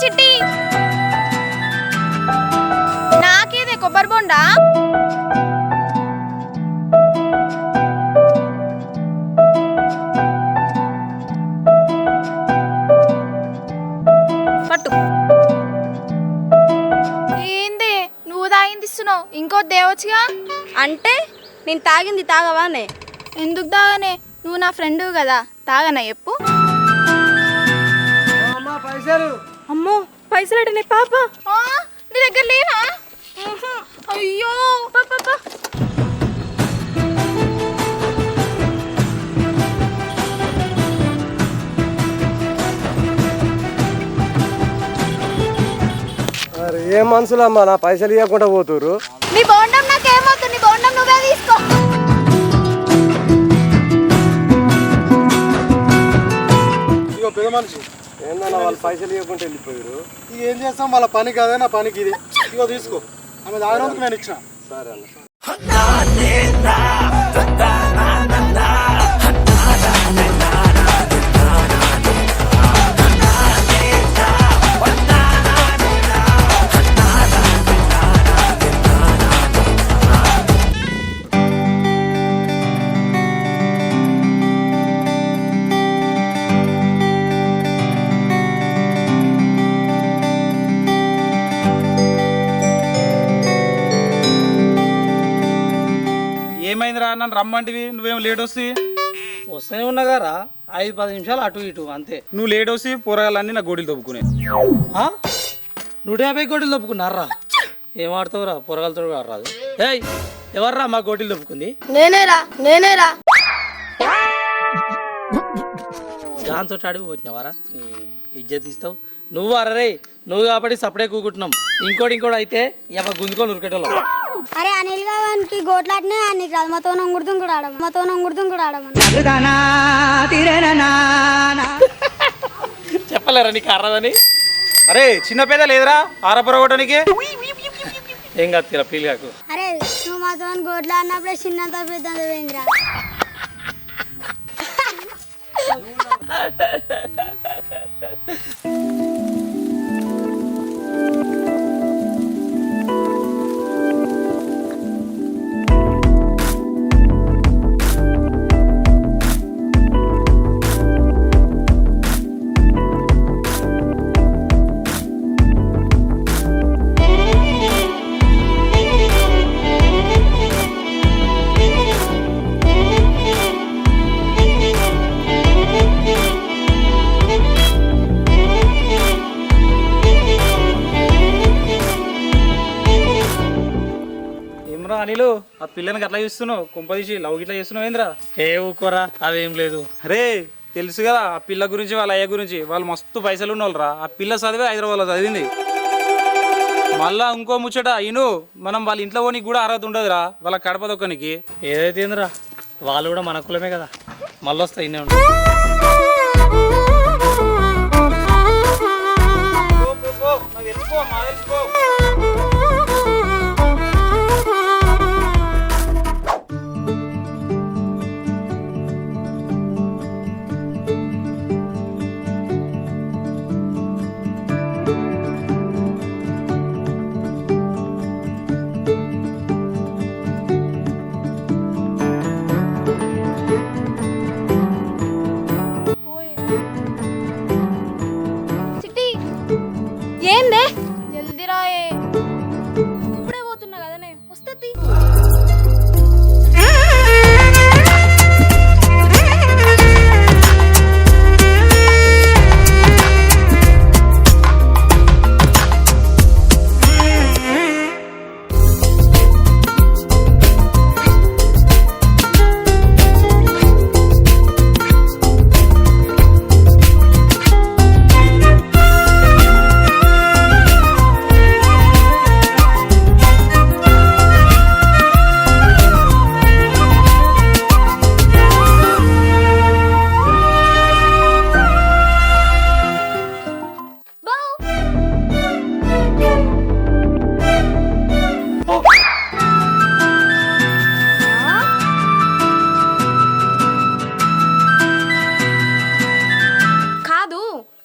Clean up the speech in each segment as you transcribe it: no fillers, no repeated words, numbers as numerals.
చిట్టి నాకేదే కొబ్బరి బొండా పట్టు. ఏందే నువ్వు తాగింది ఇస్తున్నావు, ఇంకో దేవచ్చుగా. అంటే నేను తాగింది తాగవానే? ఎందుకు తాగనే, నువ్వు నా ఫ్రెండ్ కదా, తాగనా చెప్పు. అమ్మో పైసలు అటనే పాప. నీ దగ్గర లేవా? అయ్యో పాపా. ఏం మనుషులమ్మా, నా పైసలు ఇవ్వకుండా పోతురు. నీ బోండం నాకేమవుతుంది, నీ బోండం నువ్వే తీసుకో. ఇగో పెద్ద మనిషి ఏందన్నా వాళ్ళు పైసలు ఇవ్వకుండా వెళ్ళిపోయారు. ఇక ఏం చేస్తాం, వాళ్ళ పని కాదే నా పనికి ఇది. ఇగో తీసుకో, ఆమె దాగినందుకు నేను ఇచ్చిన. సరే అన్న. ఏమైందిరా నన్ను రమ్మంటివి, నువ్వేం లేట్ వస్తే వస్తూనే ఉన్నాగారా 5-10 నిమిషాలు అటు ఇటు అంతే. నువ్వు లేట్ వస్తే పోరగాళ్ళన్నీ నా గోడీలు తప్పుకునే. 150 కోటీలు తప్పుకున్నారా? ఏం ఆడతావురా, పొరగాలతో రాదు. ఏయ్ ఎవర్రా మా కోటీలు తప్పుకుంది? నేనేరా దాంతో అడిగి పోతున్నావారా? నీ ఇజ్జత్ ఇస్తావు నువ్వు. అరే నువ్వు కాబట్టి సపడే కూకుంటున్నాం. ఇంకోటి అయితే ఎవ గుంజుకొని ఉరికేటోళ్ళం. అరే అనిల్ గారికి గోట్లాడినే నీకు రాదు, మాతో నొంగుడుతుంది కూడా ఆడమని. చెప్పలేరా నీకు అర్రదని? అరే చిన్న పేద లేదురా ఆరపొర కొట్టడానికి. ఏం కాదు తీరా ఫీల్ కాకు. అరే నువ్వు మాతో గోట్లాడినప్పుడే చిన్నంత పెద్ద పోయిందిరా. అనిలు ఆ పిల్లని అట్లా చూస్తున్నావు, కుంపదీసి లవ్ గిట్లా చేస్తున్నావు ఏంద్రా? ఏ ఊకోరా అదేం లేదు. అరే తెలుసు కదా ఆ పిల్ల గురించి, వాళ్ళ అయ్య గురించి. వాళ్ళు మస్తు పైసలు ఉన్నోళ్ళరా. ఆ పిల్ల చదివే హైదరాబాద్లో చదివింది. మళ్ళా ఇంకో ముచ్చట ఇను, మనం వాళ్ళ ఇంట్లో పోనీకి కూడా అర్హత ఉండదురా, వాళ్ళ కడప దొక్కనికి. ఏదైతే ఏందిరా, వాళ్ళు కూడా మన కులమే కదా, మళ్ళీ వస్తాయి ఇన్నే ఉంటాయి. చిట్టి ఏందే జల్దీ రాయే, ఇప్పుడే పోతున్నా కదనే, వస్తుంది.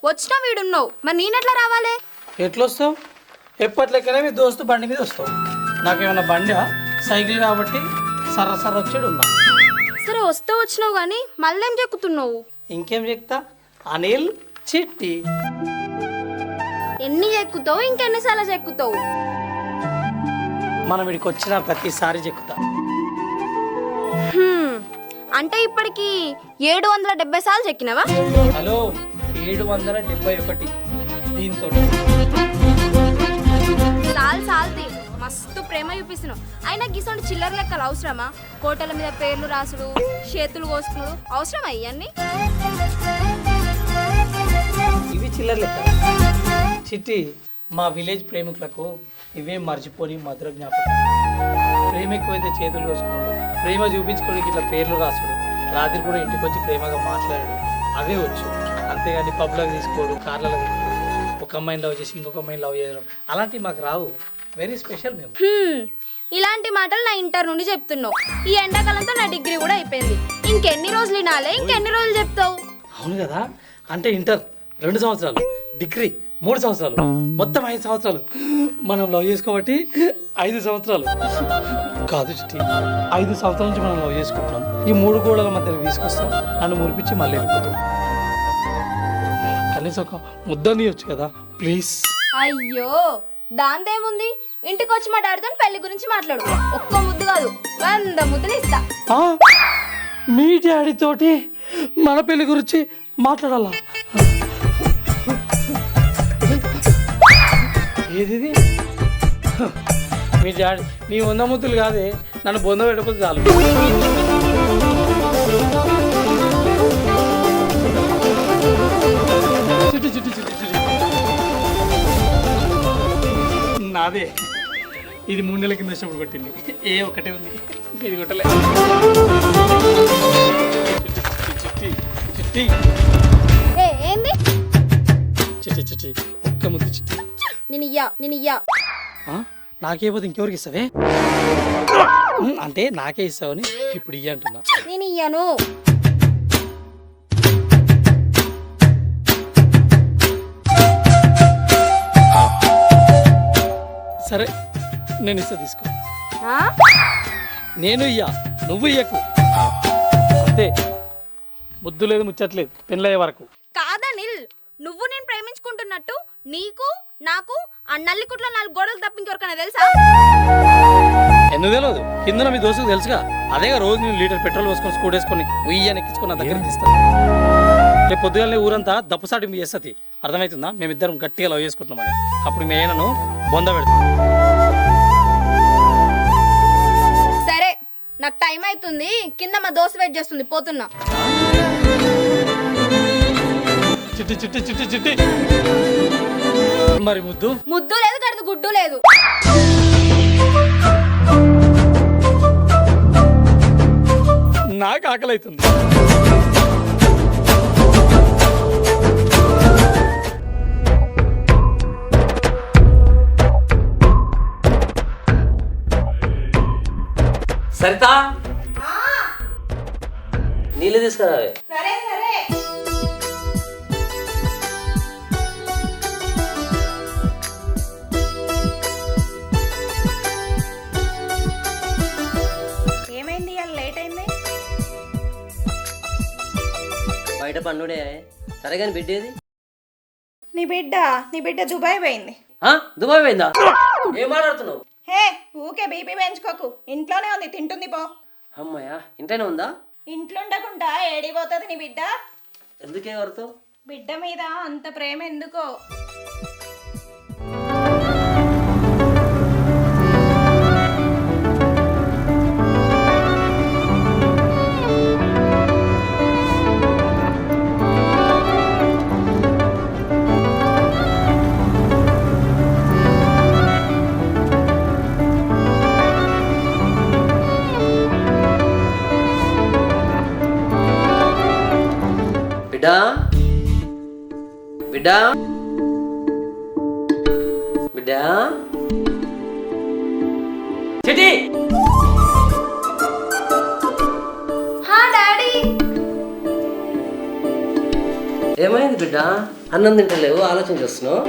వచ్చినా వీడున్నావు, మరి నేనెట్లా రావాలి? ఎట్లా వస్తావు? ఎప్పట్లెక్కనే మీ దోస్తు బండి మీద వస్తావు. నాకేమన్నా బండి సైకిల్ కాబట్టి సర్ర వచ్చాడు ఉన్నా. సరే వస్తే వచ్చినావు కానీ మళ్ళీ ఏం చెక్కుతున్నావు? ఇంకేం చెప్తా, అనిల్ చిట్టి. ఎన్ని చెక్కుతావు? ఇంకెన్నిసార్లు చెక్కుతావు? మనం ఇక్కడికి వచ్చిన ప్రతిసారి చెక్కుతా. అంటే ఇప్పటికి 770 సార్లు చెక్కినావా? హలో, 771 దీంతో. సాల్ది మస్తు ప్రేమ చూపిస్తున్నావు. అయినా గిసోంటి చిల్లర లెక్కలు అవసరమా? కోటల మీద పేర్లు రాసుడు, చేతులు కోసుకున్నాడు అవసరమా ఇవన్నీ? ఇవి చిల్లర లెక్క. చిట్టి, మా విలేజ్ ప్రేమికులకు ఇవేం మర్చిపోని మధుర జ్ఞాపకం. ప్రేమ ఎక్కువైతే చేతులు కోసుకున్నాడు, ప్రేమ చూపించుకోవడానికి ఇట్లా పేర్లు రాసుడు, రాత్రి కూడా ఇంటికి వచ్చి ప్రేమగా మాట్లాడాడు, అవే వచ్చు. అంతేగాని పబ్లకు తీసుకోడు, కార్లలో తీసుకోడు, ఒక అమ్మాయిని లవ్ చేసి ఇంకొక అమ్మాయిని లవ్ చేయడం అలాంటివి మాకు రావు. వెరీ స్పెషల్ మేము. ఇలాంటి మాటలు నా ఇంటర్ నుండి చెప్తున్నావు. ఈ ఎండాకాలంతో నా డిగ్రీ కూడా అయిపోయింది. ఇంకెన్ని రోజులు వినాలే? ఇంకెన్ని రోజులు చెప్తావు? అవును కదా, అంటే ఇంటర్ 2 సంవత్సరాలు, డిగ్రీ 3 సంవత్సరాలు, మొత్తం 5 సంవత్సరాలు. మనం లవ్ చేసుకోబట్టి 5 సంవత్సరాలు కాదు చిట్టి, 5 సంవత్సరాల నుంచి మనం లవ్ చేసుకుంటున్నాం. ఈ 3 గోడల మధ్యలో తీసుకొస్తాం, నన్ను మురిపించి మళ్ళీ వెళ్ళిపోతాం. కనీసం ఒక ముద్ద నీయొచ్చు కదా ప్లీజ్. అయ్యో దాందేముంది, ఇంటికి వచ్చి మా డాడీతో పెళ్లి గురించి మాట్లాడు. ఒక్క ముద్దు కాదు 100 ముద్దులు ఇస్తా. మీ డాడీ తోటి మన పెళ్లి గురించి మాట్లాడాలా? ఏది మీ డాడీ? నీ 100 ముద్దులు కాదే, నన్ను బొంద పెట్టకపోతే చాలు. చిట్టి చిట్టి చిట్టి చిట్టి నాదే. ఇది 3 నెలల కింద వచ్చినప్పుడు కొట్టింది. ఒకటే ఉంది, ఇది కొట్టలే. చిట్టి చిట్టి ఏంది? చిట్టి చిట్టి ఒక్క ముద్దు చిట్టి. నేను ఇయ్యా. నాకే పోతే ఇంకెవరికి ఇస్తావే? అంటే నాకే ఇస్తావని ఇప్పుడు ఇయ్య అంటున్నా. నేను ఇయ్యను. సరే నేను ఇస్తా, తీసుకో. నేను ఇయ్యా, నువ్వు ఇయ్యకు. అంతే, ముద్దు లేదు ముచ్చట్లేదు పెళ్ళయ్యే వరకు. కాదనిల్, నువ్వు నేను ప్రేమించుకుంటున్నట్టు నీకు నాకు ఆ నల్లికుట్ల 4 గోడలు తప్ప ఇంకెవరికైనా తెలుసా? ఎందుకు తెలియదు? కింద మీ దోస్తుకు తెలుసుగా. అదేగా రోజు నేను లీటర్ పెట్రోల్ పోసుకొని స్కూట్ వేసుకొని ఉయ్యాన్ని ఎక్కించుకొని నా దగ్గర తీస్తాను. రేపు పొద్దుగానే ఊరంతా దప్పుసాటి మీ చేస్తుంది. అర్థమవుతుందా? మేమిద్దరం గట్టిగా లవ్ చేసుకుంటున్నామని. అప్పుడు మీ అయినను బొంద పెడతాం. సరే, నాకు టైం అవుతుంది, కింద మా దోశ వెయిట్ చేస్తుంది, పోతున్నా. చిట్టి చిట్టి చిట్టి చిట్టి. మరి ముద్దు లేదు, గడిది గుడ్డు లేదు. నాకు ఆకలి అవుతుంది. సరితా, నీళ్ళు తీసుకురావే. ఏమైంది ఇవాళ లేట్ అయింది? బయట పన్నుడే. సరే కానీ బిడ్డేది? నీ బిడ్డ దుబాయ్ పోయింది. దుబాయ్ పోయిందా? ఏం మాట్లాడుతున్నావు? హే, ఊకే బీపీ పెంచుకోకు. ఇంట్లోనే ఉంది, తింటుంది పో. అమ్మయ్యా, ఇంట్లోనే ఉందా? ఇంట్లో ఉండకుండా ఏడిపోతుంది నీ బిడ్డ. ఎందుకే ఎవరితో? బిడ్డ మీద అంత ప్రేమ ఎందుకో. బిడ్డా బిడ్డా బిడ్డా చిటి. డాడీ, ఏమైంది బిడ్డ? అన్నం తింటలేవు, ఆలోచన చేస్తున్నావు?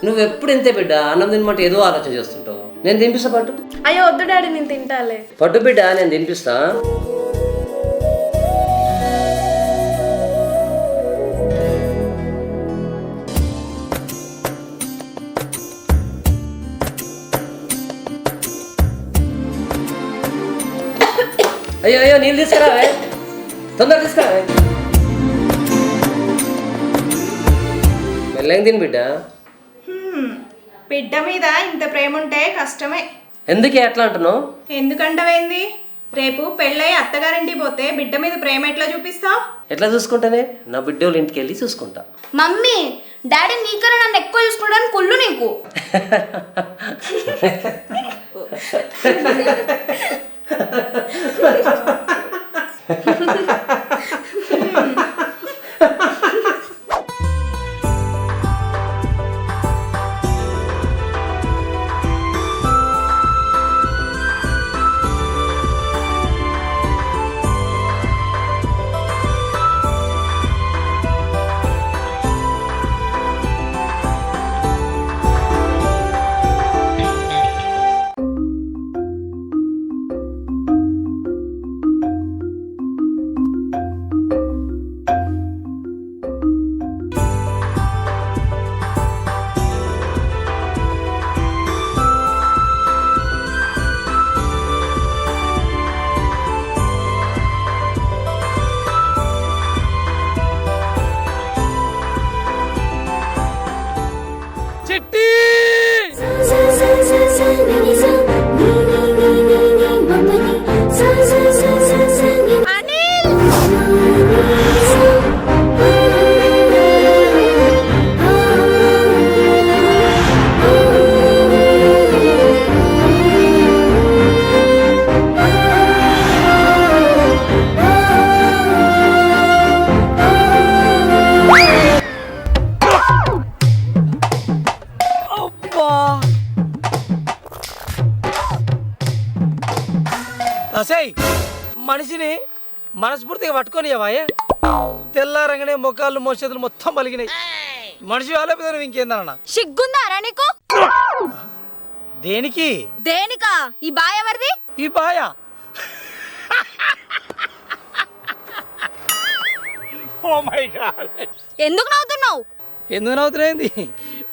నువ్వు ఎప్పుడు ఇంతే బిడ్డ, అన్నం తినమంటే ఏదో ఆలోచన చేస్తుంటావు. నేను తినిపిస్తా పట్టు. అయ్యో వద్దు డాడీ, నేను తింటాలే. పట్టు బిడ్డ, నేను తినిపిస్తా. అయ్యో అయ్యో, నీళ్ళు తీసుకురావే, తొందరగా తీసుకురావే. మెల్లగా తిని బిడ్డ. బిడ్డ మీద ఇంత ప్రేమ ఉంటే కష్టమే. ఎందుకే అట్లా అంటున్నావు? ఎందుకంటావేంది? రేపు పెళ్ళై అత్తగారింటికి పోతే బిడ్డ మీద ప్రేమ ఎట్లా చూపిస్తావు? ఎట్లా చూసుకుంటానే? నా బిడ్డ వాళ్ళ ఇంటికి వెళ్ళి చూసుకుంటా. మమ్మీ డాడీ నీకన్నా నన్ను ఎక్కువ చూసుకుంటాను కుళ్ళు నీకు. అసేయ్, మనిషిని మనస్ఫూర్తిగా పట్టుకొని తెల్లారంగానే మొక్కలు మోచేతులు మొత్తం పలిగినాయి. మనిషి వాళ్ళ ఇంకేందన్నా? సిగ్గుందారా నీకు? దేనికి? దేనికా? ఈ బాయ్ ఎవరిది? ఈ బాయా? ఎందుకు నవ్వుతున్నావు? ఎందుకు నవ్వుతున్నాయింది?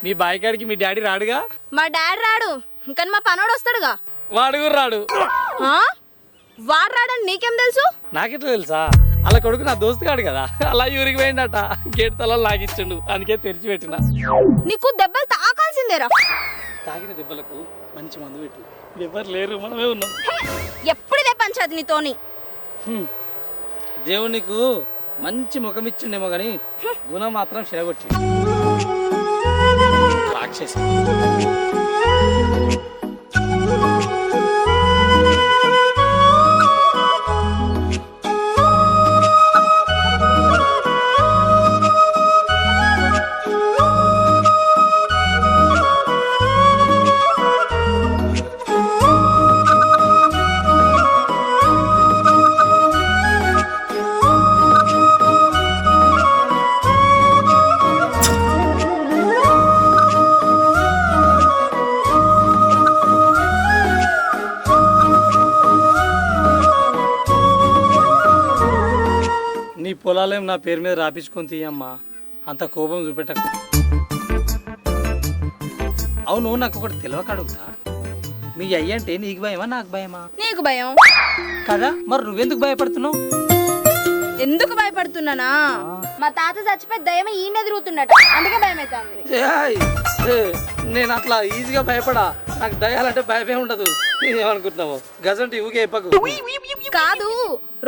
మీ బాయ్ కాడికి మీ డాడీ రాడుగా? మా డాడీ రాడు, కానీ మా పనోడు వస్తాడుగా. వాడు కూడా రాడు. వాడు రాడని నీకేం తెలుసు? నాకెట్లా తెలుసా? అలా కొడుకు నా దోస్తు కాడు కదా, అలా ఊరికి పోయిందట. గేట్ తల లాగిచ్చిండు, అందుకే తెరిచి పెట్టిన. నీకు దెబ్బలు తాకాల్సిందేరా. తాగిన దెబ్బలకు మంచి మందు పెట్టు. ఎవరు లేరు, మనమే ఉన్నాం. ఎప్పుడుదే పంచాది నీతోని. దేవుడు నీకు మంచి ముఖం ఇచ్చిండేమో కానీ గుణం మాత్రం చెడగొట్టి రాక్షసి. నీ పొలాలేం నా పేరు మీద రాపించుకొని తీయమ్మా, అంత కోపం చూపెట్టకు. అవును, నాకు ఒకటి తెలియక అడుగుతా. మీ అయ్య అంటే నీకు భయమా నాకు భయమా? నీకు భయం కదా, మరి నువ్వెందుకు భయపడుతున్నావు? ఎందుకు భయపడుతున్నానా? మా తాత చచ్చిపోయి దయ్యం ఈయన ఎదురుతున్నట్టు, అందుకే భయం అవుతుంది. నేను అట్లా ఈజీగా భయపడా. నాకు దయాలంటే భయమే ఉండదు. ఏమనుకుంటున్నావు? గజంటి ఊకే చెప్పకు. కాదు,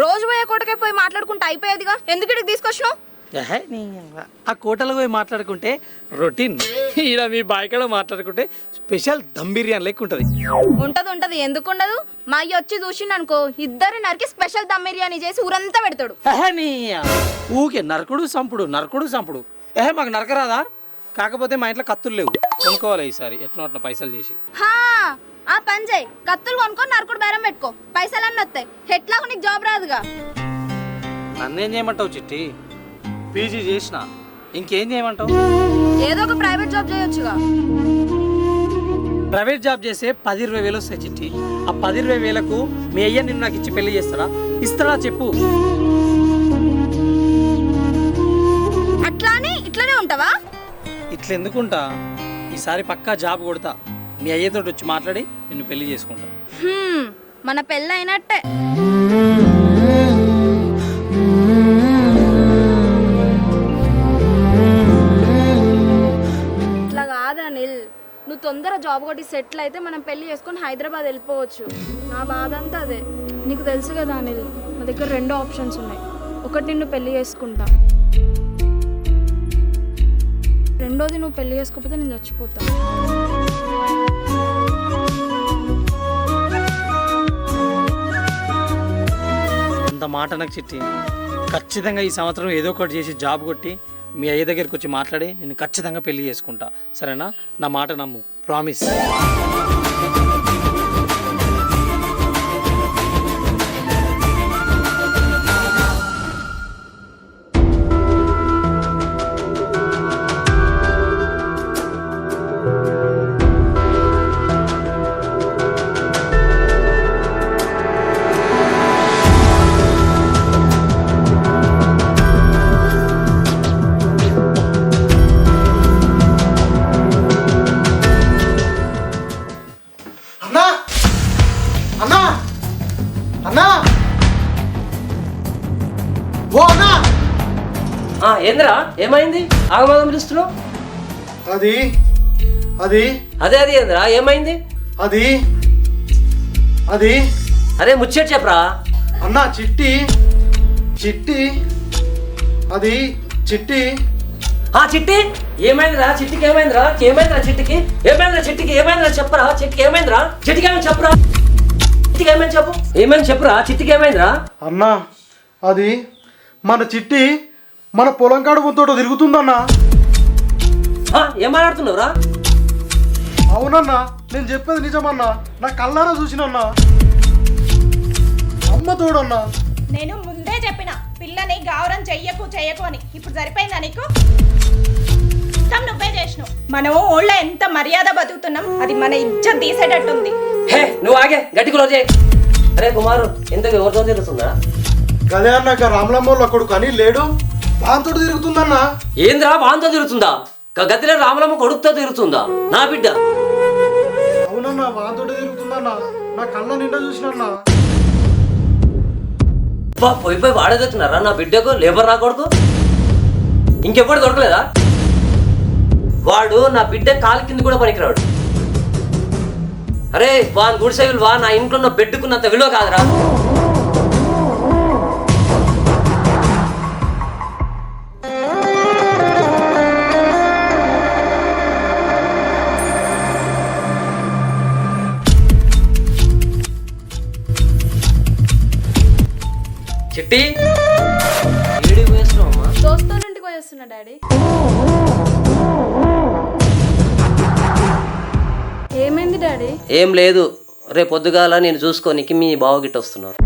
రోజు పోయే కోటకే పోయి మాట్లాడుకుంటే అయిపోయేదిగా, ఎందుకు ఇక్కడికి తీసుకొచ్చినావు? ఆ కోటలో పోయి మాట్లాడుకుంటే రొటీన్, ఈడ మీ బాయ్కాడ మాట్లాడుకుంటే స్పెషల్ దమ్ బిర్యానీ లెక్క ఉంటుంది. ఉంటది, ఎందుకు ఉండదు? మా అయ్య వచ్చి చూసిండు అనుకో, ఇద్దరు నరికి స్పెషల్ దమ్ బిర్యానీ చేసి ఊరంతా పెడతాడు. ఊకే నరకుడు సంపుడు. మాకు నరకరాదా? కాకపోతే మా ఇంట్లో కత్తులు లేవు, కొనుక్కోవాలి ఈసారి ఎట్లా అట్లా పైసలు చేసి. ఆ పని చేయి, కత్తులు కొనుక్కొని నరకుడు బేరం పెట్టుకో, పైసలన్నీ వస్తాయి. ఎట్లాగో నీకు జాబ్ రాదుగా. నన్నేం చేయమంటావు చిట్టి? పీజీ చేసిన, ఇంకేం చేయమంటావు? ఏదో ఒక ప్రైవేట్ జాబ్ చేయొచ్చుగా. ప్రైవేట్ జాబ్ చేస్తే 10-20 వేలు వస్తాయి చిట్టి. ఆ 10-20 వేలకు మీ అయ్య నిన్ను నాకు ఇచ్చి పెళ్లి చేస్తారా? ఇస్తారా చెప్పు. అట్లానే ఇట్లానే ఉంటావా? ఇట్లా ఎందుకుంటా, ఈసారి పక్కా జాబ్ కొడతా. మీ అయ్యతో వచ్చి మాట్లాడి నిన్ను పెళ్లి చేసుకుంటా. మన పెళ్ళి అయినట్టే. ఇట్లా కాదు అనిల్, నువ్వు తొందర జాబ్ కొట్టి సెటిల్ అయితే మనం పెళ్లి చేసుకొని హైదరాబాద్ వెళ్ళిపోవచ్చు. నా బాధ అంతా అదే. నీకు తెలుసు కదా అనిల్, నా దగ్గర 2 ఆప్షన్స్ ఉన్నాయి. ఒకటి నిన్ను పెళ్లి చేసుకుంటా, రెండోది నువ్వు పెళ్లి చేసుకోకపోతే నేను చచ్చిపోతా. అంత మాట నాకు చిట్టి. ఖచ్చితంగా ఈ సంవత్సరం ఏదో ఒకటి చేసి జాబ్ కొట్టి మీ అయ్య దగ్గరికి వచ్చి మాట్లాడి నేను ఖచ్చితంగా పెళ్లి చేసుకుంటా. సరేనా? నా మాట నమ్ము. ప్రామిస్. అన్నా అన్నా అన్నా ఓ అన్నా. ఏంద్రా ఏమైంది? ఆగమాగం పిలుస్తున్నావు. అది అది అదే అది ఏంద్రా ఏమైంది? అది అది అరే ముచ్చట చెప్పరా. అన్నా చిట్టి చిట్టి అది చిట్టి. చిట్టి ఏమైందిరా? చిట్టికి ఏమైందిరా? ఏమైందిరా చిట్టికి? ఏమైందిరా చిట్టికి? ఏమైందిరా చెప్పరా. చిట్టికి ఏమైందిరా? చిట్టికి ఏమైంది చెప్పరా. చిట్టికి ఏమైంది చెప్పు. ఏమైంది చెప్పురా. చిట్టికి ఏమైందిరా? అన్నా అది మన చిట్టి మన పొలం కాడు ముంతోటో తిరుగుతుందన్నా. ఏం మాట్లాడుతున్నావురా? అవునన్నా, నేను చెప్పేది నిజమన్నా. నా కళ్ళారా చూసినన్నా. అమ్మ తోడన్నా. నేను ముందే చెప్పిన పిల్లని గౌరవం చెయ్యకు అని. ఇప్పుడు సరిపోయిందా నీకు? మొత్తం నువ్వే చేసినావు. మనం ఊళ్ళో ఎంత మర్యాద బతుకుతున్నాం, అది మన ఇజ్జత్ తీసేటట్టుంది. హే నువ్వు ఆగే గట్టి క్లోజ్ చేయి. అరే కుమారు ఇంతకు ఎవరితో తెలుస్తుందా? గదే అన్నాక రామలమ్మోళ్ళ కొడుకు అని లేడు, దాంతో తిరుగుతుందన్నా. ఏంద్రా వాంతో తిరుగుతుందా? గతిలో రామలమ్మ కొడుకుతో తిరుగుతుందా? నా బిడ్డ. అవునన్నా, వాంతో తిరుగుతుందన్నా. నా కళ్ళ నిండా చూసినన్నా. పోయి వాడేదొచ్చున్నారా నా బిడ్డకు? లేబర్ నా కొడుకు ఇంకెప్పుడు దొరకలేదా? వాడు నా బిడ్డ కాలు కింద కూడా పనికిరాడు. అరే వాని గుడిసెలు వా నా ఇంట్లో ఉన్న బెడ్డుకున్నంత విలువ కాదురా. చిట్టి ఏడికి పోయేస్తున్నావమ్మా? దోస్తుల ఇంటికి పోయేస్తున్నా డాడీ. ఏమైంది డాడీ? ఏం లేదు, రేపు పొద్దుగాల నేను చూసుకోనికి మీ బావ గిట్ట వస్తున్నారు.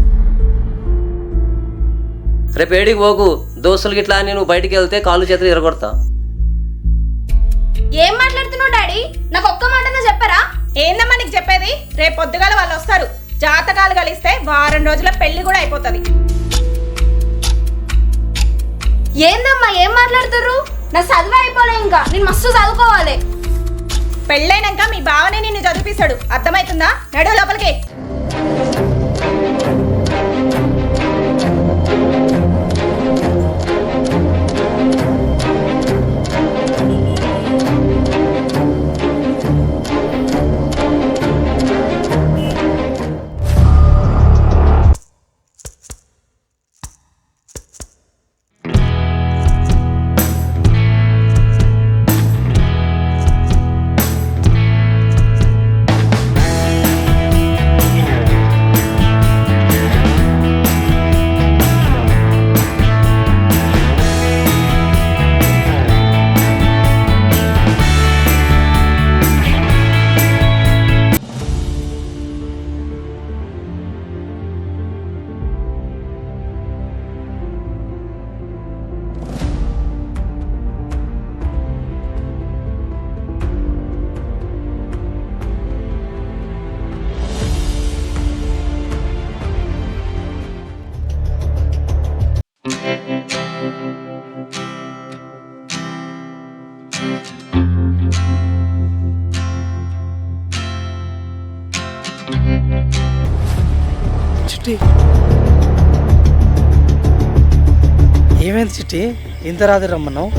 రేపు ఏడికి పోకు, దోస్తులు గిట్లా నేను బయటికి వెళ్తే కాళ్ళు చేతులు ఎరగొడతా. ఏం మాట్లాడుతున్నావు డాడీ? నాకు ఒక్క మాటనే చెప్పరా? ఏందమ్మా నీకు చెప్పేది? రేపు పొద్దుగాల వాళ్ళు వస్తారు. జాతకాలు కలిస్తే వారం రోజుల పెళ్లి కూడా అయిపోతుంది. ఏందమ్మా ఏం మాట్లాడుతుర్రు? నా చదువు అయిపోలే, ఇంకా నేను మస్తు చదువుకోవాలి. పెళ్ళైనాక మీ బావనే నిన్ను చదివిస్తాడు, అర్థమవుతుందా? నడు లోపలికి. ఏమైంది చిట్టి ఇంత రాత్రి రమ్మన్నావు?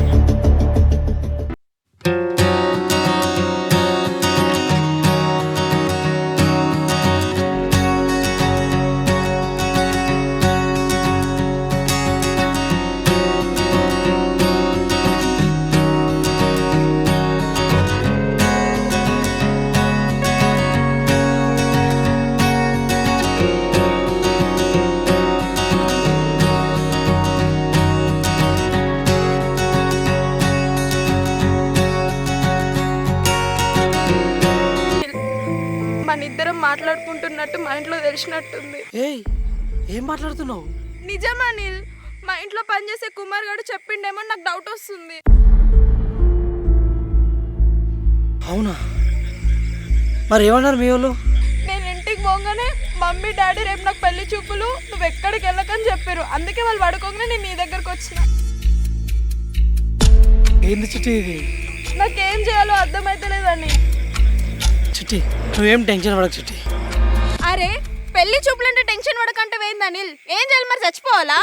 మన ఇద్దరం మాట్లాడుకుంటున్నట్టు మా ఇంట్లో తెలిసినట్టుంది. ఏయ్ ఏం మాట్లాడుతున్నావు? నిజం అనిల్, మా ఇంట్లో పనిచేసే కుమార్ గారు చెప్పిండేమో నాకు డౌట్ వస్తుంది. అవునా? మరి ఏమన్నారు మీ వాళ్ళు? నేను ఇంటికి పోగానే మమ్మీ డాడీ రేపు నాకు పెళ్లి చూపులు, నువ్వు ఎక్కడికి వెళ్ళకని చెప్పారు. అందుకే వాళ్ళు పడుకోగానే నేను నీ దగ్గరకు వచ్చిన. ఏంది చిట్టి ఇది? నాకేం చేయాలో అర్థమైతలేదని. చిట్టి నువ్వేం టెన్షన్ పడకు చిట్టి. అరే పెళ్లి చూపులంటే టెన్షన్ పడకంటే వేయింది అనిల్. ఏం చేయాలి మరి, చచ్చిపోవాలా?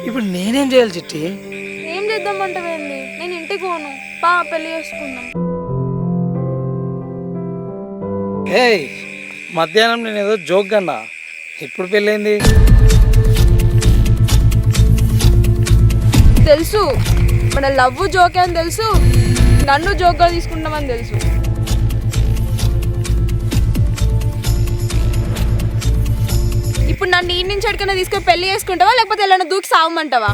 ఇప్పుడు నేనేం చేయాలి చిట్టి? ఏం చేద్దామంటే వేయింది, నేను ఇంటికి పోను, పా పెళ్లి చేసుకుందాం. ఏయ్ మధ్యాహ్నం నేను ఏదో జోక్ అన్నా, ఇప్పుడు పెళ్ళైంది. తెలుసు మన లవ్ జోకే అని తెలుసు, నన్ను జోక్గా తీసుకుంటామని తెలుసు. ఇప్పుడు నన్ను ఈ నుంచి ఎక్కడికైనా తీసుకొని పెళ్లి చేసుకుంటావా, లేకపోతే ఎలా దూకి సావమంటావా?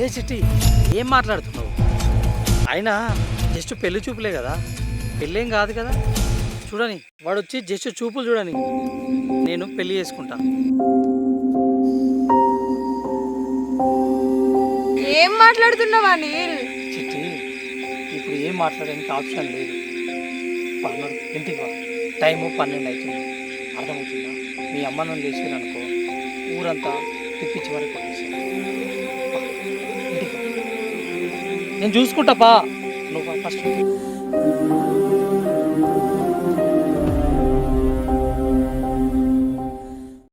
ఏ చిట్టి ఏం మాట్లాడుతున్నావు? అయినా జస్ట్ పెళ్లి చూపులే కదా, పెళ్ళేం కాదు కదా. చూడని వాడు వచ్చి జస్ట్ చూపులు చూడని, నేను పెళ్లి చేసుకుంటా. ఏం మాట్లాడుతున్నావా అనిల్? చిట్టి ఇప్పుడు ఏం మాట్లాడడానికి ఆప్షన్ లేదు. పర్లేదు ఇంటికి వా, టైము 12 అవుతుంది. అర్థమవుతుందా? మీ అమ్మ నన్ను లేచారనుకో ఊరంతా తిప్పించి వరకు కొట్టేసాను. ఇంటికి వా. నేను చూసుకుంటా పా, నువ్వు ఫస్ట్